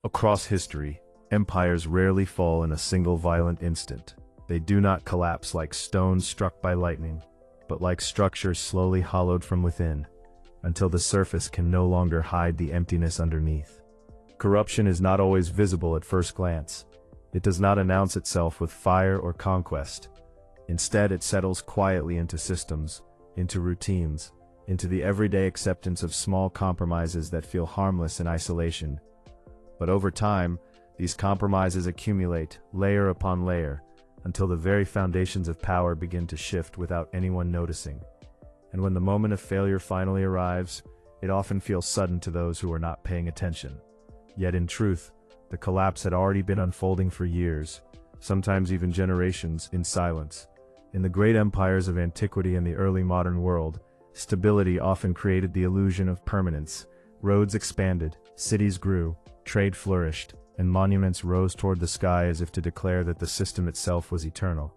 Across history, empires rarely fall in a single violent instant. They do not collapse like stones struck by lightning, but like structures slowly hollowed from within, until the surface can no longer hide the emptiness underneath. Corruption is not always visible at first glance. It does not announce itself with fire or conquest. Instead, it settles quietly into systems, into routines, into the everyday acceptance of small compromises that feel harmless in isolation. But over time, these compromises accumulate, layer upon layer, until the very foundations of power begin to shift without anyone noticing. And when the moment of failure finally arrives, it often feels sudden to those who are not paying attention. Yet in truth, the collapse had already been unfolding for years, sometimes even generations, in silence. In the great empires of antiquity and the early modern world, stability often created the illusion of permanence. Roads expanded, cities grew, trade flourished, and monuments rose toward the sky as if to declare that the system itself was eternal.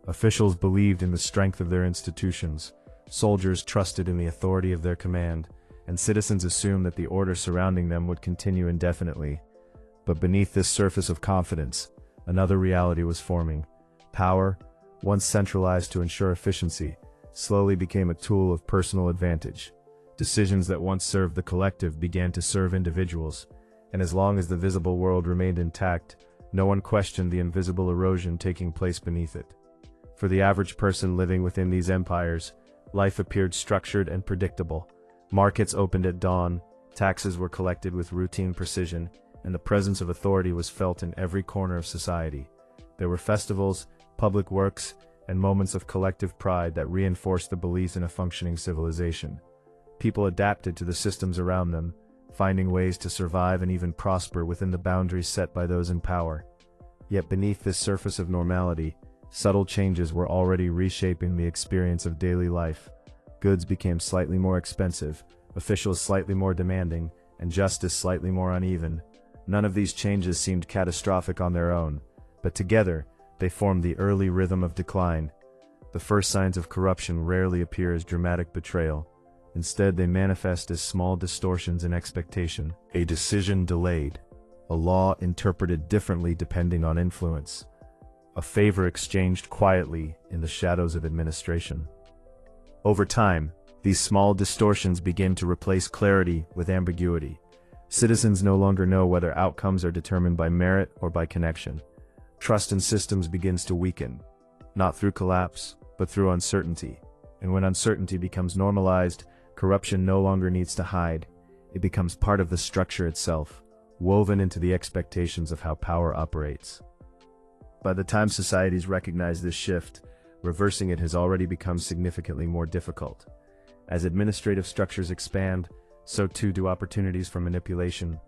Officials believed in the strength of their institutions, soldiers trusted in the authority of their command, and citizens assumed that the order surrounding them would continue indefinitely. But beneath this surface of confidence, another reality was forming. Power, once centralized to ensure efficiency, slowly became a tool of personal advantage. Decisions that once served the collective began to serve individuals, and as long as the visible world remained intact, no one questioned the invisible erosion taking place beneath it. For the average person living within these empires, life appeared structured and predictable. Markets opened at dawn, taxes were collected with routine precision, and the presence of authority was felt in every corner of society. There were festivals, public works, and moments of collective pride that reinforced the belief in a functioning civilization. People adapted to the systems around them, finding ways to survive and even prosper within the boundaries set by those in power. Yet beneath this surface of normality, subtle changes were already reshaping the experience of daily life. Goods became slightly more expensive, officials slightly more demanding, and justice slightly more uneven. None of these changes seemed catastrophic on their own, but together, they formed the early rhythm of decline. The first signs of corruption rarely appear as dramatic betrayal. Instead, they manifest as small distortions in expectation, a decision delayed, a law interpreted differently depending on influence, a favor exchanged quietly in the shadows of administration. Over time, these small distortions begin to replace clarity with ambiguity. Citizens no longer know whether outcomes are determined by merit or by connection. Trust in systems begins to weaken, not through collapse, but through uncertainty. And when uncertainty becomes normalized, corruption no longer needs to hide. It becomes part of the structure itself, woven into the expectations of how power operates. By the time societies recognize this shift, reversing it has already become significantly more difficult. As administrative structures expand, so too do opportunities for manipulation.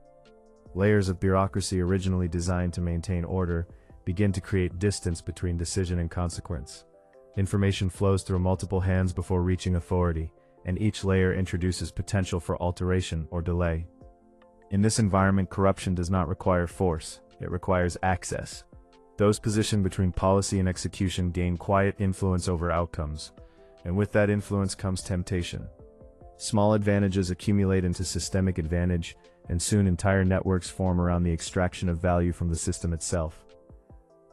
Layers of bureaucracy originally designed to maintain order begin to create distance between decision and consequence. Information flows through multiple hands before reaching authority, and each layer introduces potential for alteration or delay. In this environment, corruption does not require force, it requires access. Those positioned between policy and execution gain quiet influence over outcomes, and with that influence comes temptation. Small advantages accumulate into systemic advantage, and soon entire networks form around the extraction of value from the system itself.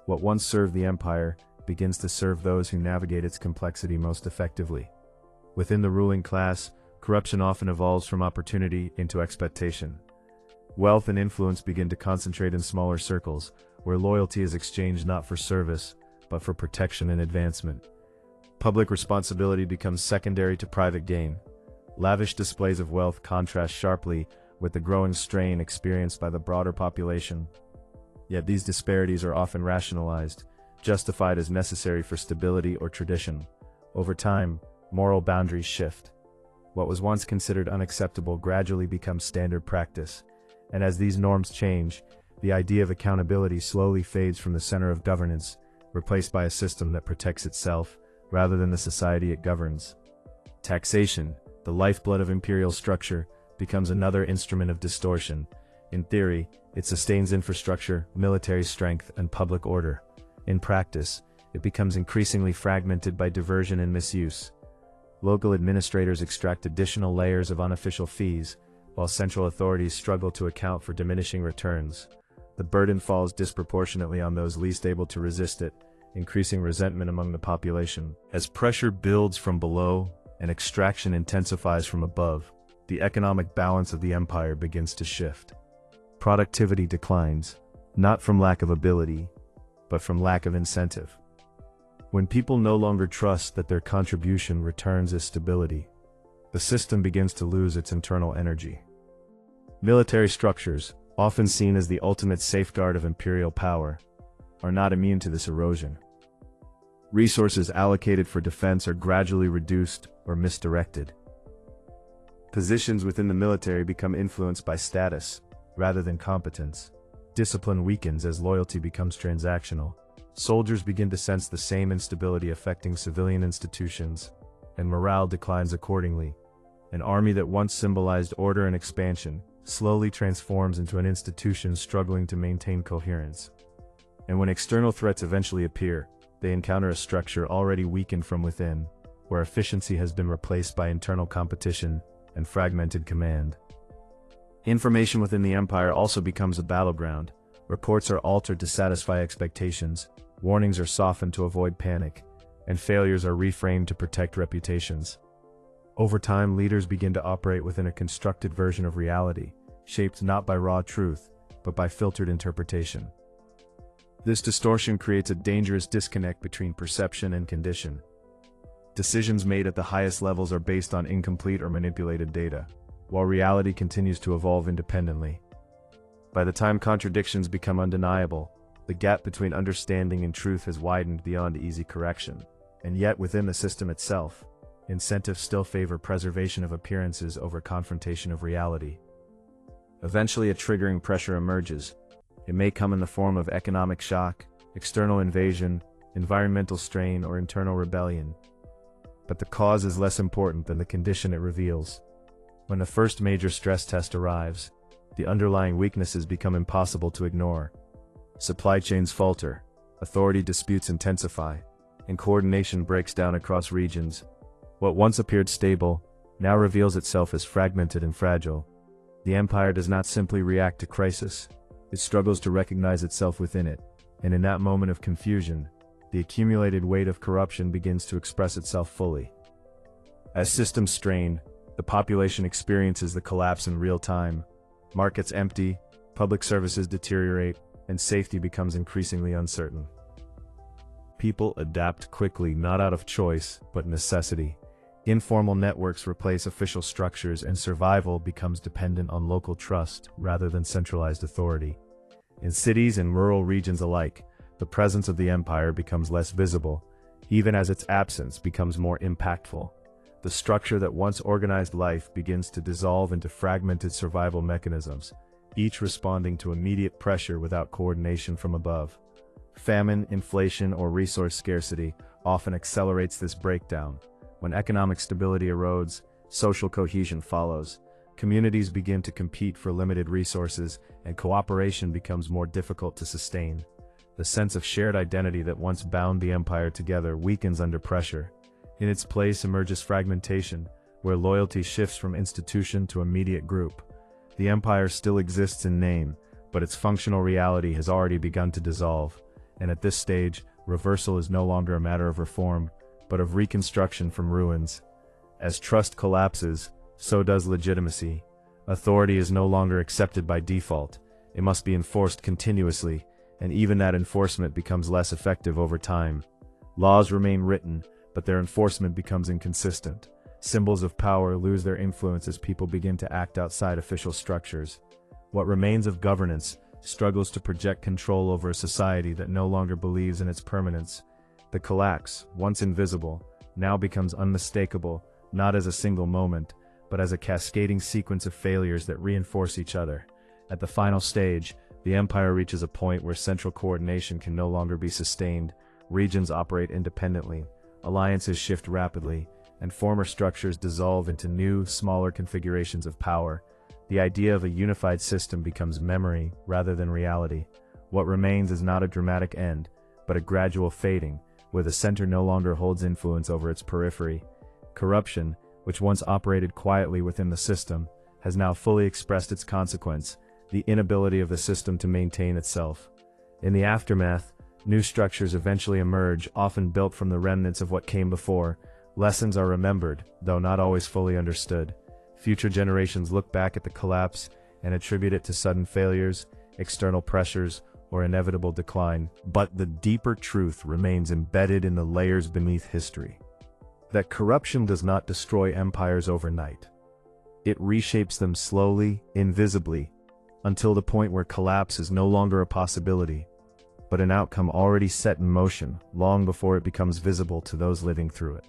What once served the empire begins to serve those who navigate its complexity most effectively. Within the ruling class, corruption often evolves from opportunity into expectation. Wealth and influence begin to concentrate in smaller circles, where loyalty is exchanged not for service, but for protection and advancement. Public responsibility becomes secondary to private gain. Lavish displays of wealth contrast sharply with the growing strain experienced by the broader population. Yet these disparities are often rationalized, justified as necessary for stability or tradition. Over time, moral boundaries shift. What was once considered unacceptable gradually becomes standard practice, and as these norms change, the idea of accountability slowly fades from the center of governance, replaced by a system that protects itself rather than the society it governs. Taxation, the lifeblood of imperial structure, becomes another instrument of distortion. In theory, it sustains infrastructure, military strength, and public order. In practice, it becomes increasingly fragmented by diversion and misuse. Local administrators extract additional layers of unofficial fees, while central authorities struggle to account for diminishing returns. The burden falls disproportionately on those least able to resist it, increasing resentment among the population. As pressure builds from below and extraction intensifies from above, the economic balance of the empire begins to shift. Productivity declines, not from lack of ability, but from lack of incentive. When people no longer trust that their contribution returns as stability, the system begins to lose its internal energy. Military structures, often seen as the ultimate safeguard of imperial power, are not immune to this erosion. Resources allocated for defense are gradually reduced or misdirected. Positions within the military become influenced by status, rather than competence. Discipline weakens as loyalty becomes transactional. Soldiers begin to sense the same instability affecting civilian institutions, and morale declines accordingly. An army that once symbolized order and expansion slowly transforms into an institution struggling to maintain coherence. And when external threats eventually appear, they encounter a structure already weakened from within, where efficiency has been replaced by internal competition and fragmented command. Information within the empire also becomes a battleground. Reports are altered to satisfy expectations, warnings are softened to avoid panic, and failures are reframed to protect reputations. Over time, leaders begin to operate within a constructed version of reality, shaped not by raw truth, but by filtered interpretation. This distortion creates a dangerous disconnect between perception and condition. Decisions made at the highest levels are based on incomplete or manipulated data, while reality continues to evolve independently. By the time contradictions become undeniable, the gap between understanding and truth has widened beyond easy correction. And yet within the system itself, incentives still favor preservation of appearances over confrontation of reality. Eventually a triggering pressure emerges. It may come in the form of economic shock, external invasion, environmental strain, or internal rebellion. But the cause is less important than the condition it reveals. When the first major stress test arrives, the underlying weaknesses become impossible to ignore. Supply chains falter, authority disputes intensify, and coordination breaks down across regions. What once appeared stable now reveals itself as fragmented and fragile. The empire does not simply react to crisis, it struggles to recognize itself within it, and in that moment of confusion, the accumulated weight of corruption begins to express itself fully. As systems strain, the population experiences the collapse in real time. Markets empty, public services deteriorate, and safety becomes increasingly uncertain. People adapt quickly, not out of choice, but necessity. Informal networks replace official structures, and survival becomes dependent on local trust rather than centralized authority. In cities and rural regions alike, the presence of the empire becomes less visible, even as its absence becomes more impactful. The structure that once organized life begins to dissolve into fragmented survival mechanisms, each responding to immediate pressure without coordination from above. Famine, inflation, or resource scarcity often accelerates this breakdown. When economic stability erodes, social cohesion follows. Communities begin to compete for limited resources, and cooperation becomes more difficult to sustain. The sense of shared identity that once bound the empire together weakens under pressure. In its place emerges fragmentation, where loyalty shifts from institution to immediate group. The empire still exists in name, but its functional reality has already begun to dissolve, and at this stage, reversal is no longer a matter of reform, but of reconstruction from ruins. As trust collapses, so does legitimacy. Authority is no longer accepted by default, it must be enforced continuously, and even that enforcement becomes less effective over time. Laws remain written, but their enforcement becomes inconsistent. Symbols of power lose their influence as people begin to act outside official structures. What remains of governance struggles to project control over a society that no longer believes in its permanence. The collapse, once invisible, now becomes unmistakable, not as a single moment, but as a cascading sequence of failures that reinforce each other. At the final stage, the empire reaches a point where central coordination can no longer be sustained. Regions operate independently, alliances shift rapidly, and former structures dissolve into new, smaller configurations of power. The idea of a unified system becomes memory rather than reality. What remains is not a dramatic end, but a gradual fading, where the center no longer holds influence over its periphery. Corruption, which once operated quietly within the system, has now fully expressed its consequence, the inability of the system to maintain itself. In the aftermath, new structures eventually emerge, often built from the remnants of what came before. Lessons are remembered, though not always fully understood. Future generations look back at the collapse and attribute it to sudden failures, external pressures, or inevitable decline. But the deeper truth remains embedded in the layers beneath history. That corruption does not destroy empires overnight. It reshapes them slowly, invisibly, until the point where collapse is no longer a possibility, but an outcome already set in motion long before it becomes visible to those living through it.